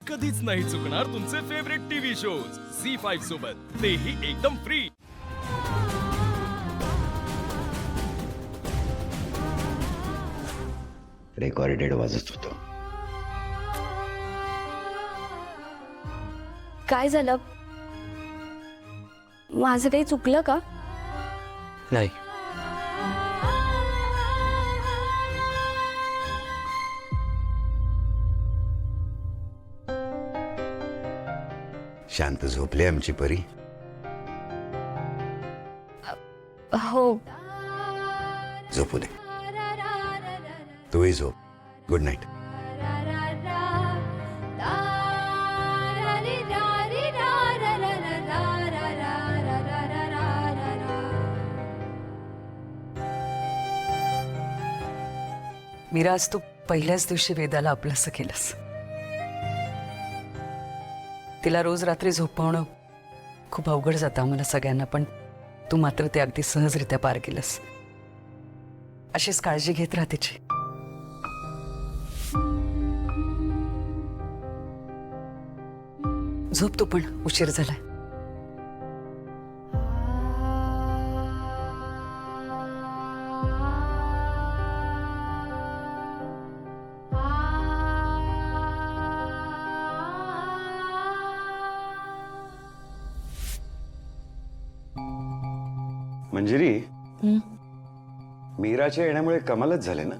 कधीच नाही चुकणार तुमचे फेवरेट टीव्ही शोज झी5 सोबत, तेही एकदम फ्री। रेकॉर्डेड वाजत होतं। काय झालं? माझं काही चुकलं का? नाही, शांत झोपले आमची परी? हो, झोपू दे, तूही झोप। Good night. मीरा, आज तू पहिल्याच दिवशी वेदाला आपलंसं केलंस। तिला रोज रात्री झोपवणं खूप अवघड जातं आम्हाला सगळ्यांना, पण तू मात्र ते अगदी सहजरित्या पार केलंस। अशीच काळजी घेत राहा तिची। झोप तू पण, उशीर झालाय। मंजिरी, मीराच्या येण्यामुळे कमालच झाले ना।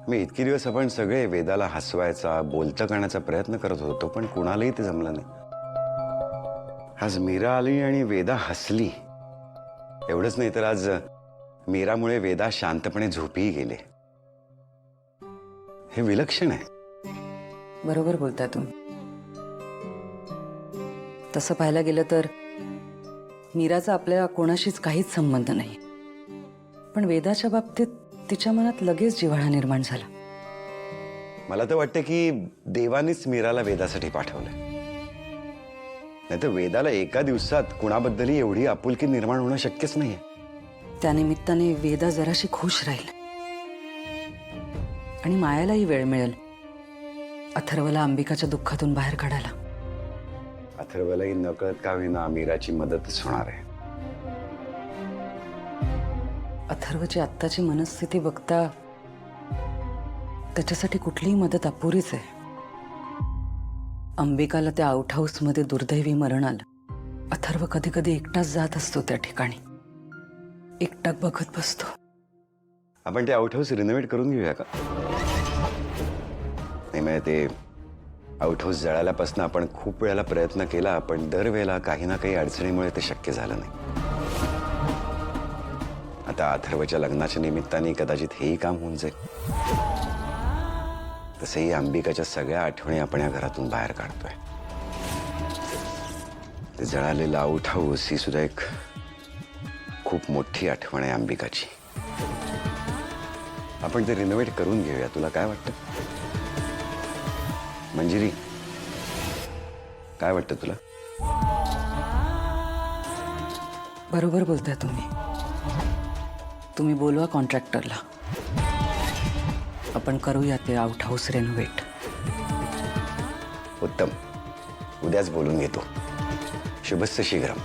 मी इतके दिवस आपण सगळे वेदाला हसवायचा, बोलतं करण्याचा प्रयत्न करत होतो, पण कुणालाही ते जमलं नाही। आज मीरा आली आणि वेदा हसली। एवढंच नाही तर आज मीरामुळे वेदा शांतपणे झोपीही गेले। हे विलक्षण आहे। बरोबर बोलताय तुम्ही। तसं पाहायला गेलं तर मीराचा आपल्या कोणाशीच काहीच संबंध नाही, पण वेदाच्या बाबतीत तिच्या मनात लगेच जिव्हाळा निर्माण झाला। मला तर वाटतं की देवानेच मीराला वेदासाठी पाठवलं, नाहीतर वेदाला एका दिवसात कुणाबद्दलही एवढी आपुलकी निर्माण होणं शक्यच नाहीये। त्यानिमित्ताने वेदा जराशी खुश राहील आणि मायालाही वेळ मिळेल अथर्वला अंबिकाच्या दुःखातून बाहेर काढायला। अथर्वलाही नकळत का होईना मीराची मदतच होणार आहे। अथर्वची आत्ताची मनस्थिती बघता त्याच्यासाठी कुठलीही मदत अपुरीच आहे। अंबिकाला त्या आउट हाऊस मध्ये दुर्दैवी मरण आलं। अथर्व कधी कधी एकटाच जात असतो त्या ठिकाणी, एकटाक बघत बसतो। आपण ते आउट हाऊस रिनोव्हेट करून घेऊया का? नाही, म्हणजे ते आउट हाऊस जळाल्यापासून आपण खूप वेळेला प्रयत्न केला, पण दरवेळेला काही ना काही अडचणीमुळे ते शक्य झालं नाही। आता अथर्वच्या लग्नाच्या निमित्ताने कदाचित हेही काम होऊन जाईल। तसेही अंबिकाच्या सगळ्या आठवणी आपण या घरातून बाहेर काढतोय। ते जळालेलं आउट हाऊस ही सुद्धा एक खूप मोठी आठवण आहे अंबिकाची। आपण ते रिनोव्हेट करून घेऊया, तुला काय वाटतं? मंजिरी, काय वाटतं तुला? बरोबर बोलताय तुम्ही। तुम्ही बोलवा कॉन्ट्रॅक्टरला, आपण करूया ते आउट हाऊस रेनोव्हेट। उत्तम, उद्याच बोलून घेतो। शुभस्य शीघ्रम।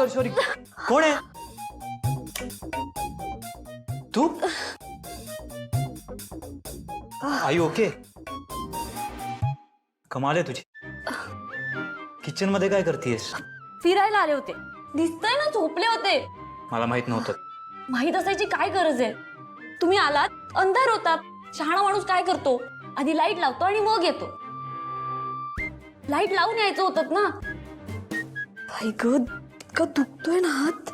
सॉरी, कोण आहे तू? आई ओके? कमाल आहे तुझी। किचन मध्ये काय करतेयस? फिरायला आले होते। दिसतंय ना, झोपले होते। मला माहित नव्हतं। माहित असायची काय गरज आहे? तुम्ही आलात, अंधार होता। शहाणा माणूस काय करतो, आधी लाईट लावतो आणि मग येतो। लाईट लावून यायचं होतं ना। आई ग, इतका दुखतोय ना हात.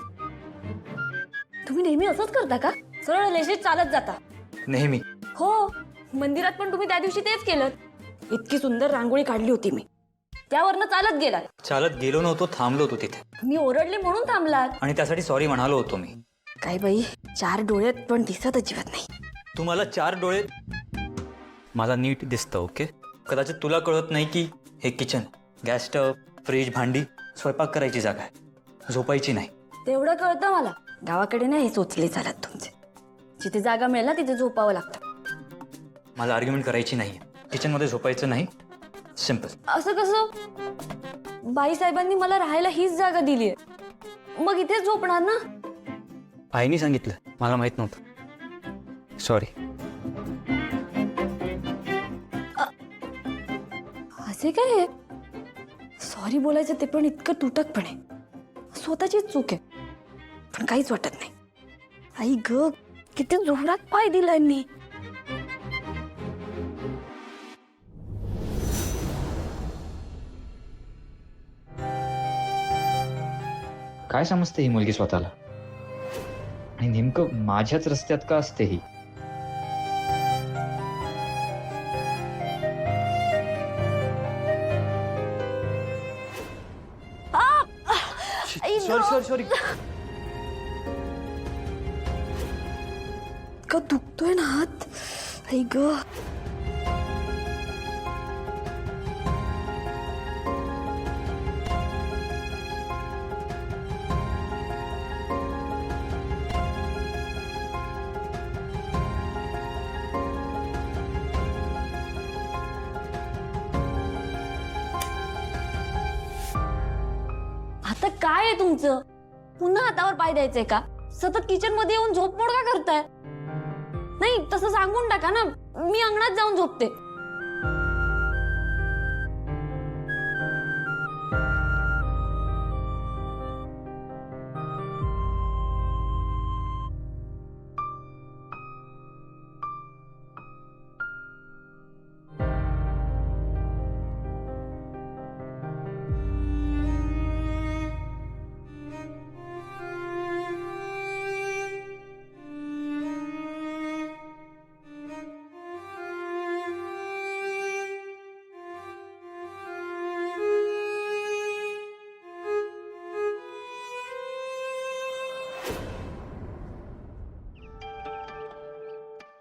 तुम्ही नेहमी असंच करता का? सरळ रेषेत चालत जाता? नेहमी. हो, मंदिरात पण तुम्ही त्या दिवशी तेच केलं. इतकी सुंदर रांगोळी काढली होती मी, त्यावरनं चालत गेलात. चालत गेलो नव्हतो, थांबलो होतो तिथे. मी ओरडले म्हणून थांबलात. आणि त्यासाठी सॉरी म्हणालो होतो मी. काय बाई, 4 डोळ्यात पण दिसत अजिबात नाही. तुम्हाला 4 डोळे. मला नीट दिसतं. ओके, कदाचित तुला कळत नाही की हे किचन, गॅस स्टव, फ्रीज, भांडी, स्वयंपाक करायची जागा आहे, झोपायची नाही. तेवढं कळतं मला. गावाकडे नाही सोचले चालत तुमचे. जिथे जागा मिळेल ना तिथे झोपावं लागतं. मला आर्ग्युमेंट करायची नाही. किचनमध्ये झोपायचं नाही, सिम्पल. असं कसं? बाईसाहेबांनी मला राहायला हीच जागा दिलीये, मग इथेच झोपणार ना. आईने सांगितलं, मला माहित नव्हतं. सॉरी. असे काय? सॉरी बोलायचं ते पण इतकं तुटकपणे. स्वतःचीच चूक आहे, पण काहीच वाटत नाही. आई ग, किती जोरात पाय दिला यांनी. काय समजते ही मुलगी स्वतःला, आणि नेमकं माझ्याच रस्त्यात का असते ही? सॉरी. इतका दुखतोय ना हात. आई ग. आता काय आहे तुमचं? पुन्हा हातावर पाय द्यायचंय का? सतत किचन मध्ये येऊन झोपमोड का करताय? नाही, तसं सांगून टाका ना, मी अंगणात जाऊन झोपते.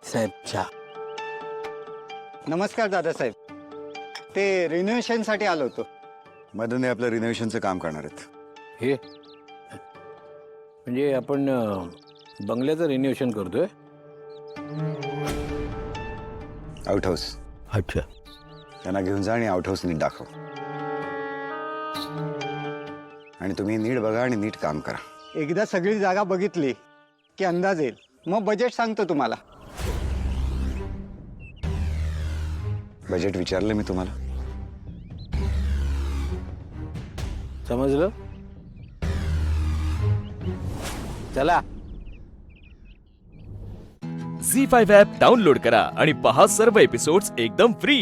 साहेब चहा. नमस्कार दादासाहेब. ते रिनोव्हेशनसाठी आलो होतो. मदन हे आपलं रिनोव्हेशनचं काम करणार आहेत. हे म्हणजे आपण बंगल्याचं रिनोव्हेशन करतोय. Out house. अच्छा. त्यांना घेऊन जा आणि आउट हाऊस नीट दाखव. आणि तुम्ही नीट बघा आणि नीट काम करा. एकदा सगळी जागा बघितली की अंदाज येईल, मग बजेट सांगतो तुम्हाला. बजेट विचारलं मी तुम्हाला. समजलं? चला. झी5 ॲप डाउनलोड करा आणि पहा सर्व एपिसोड्स एकदम फ्री.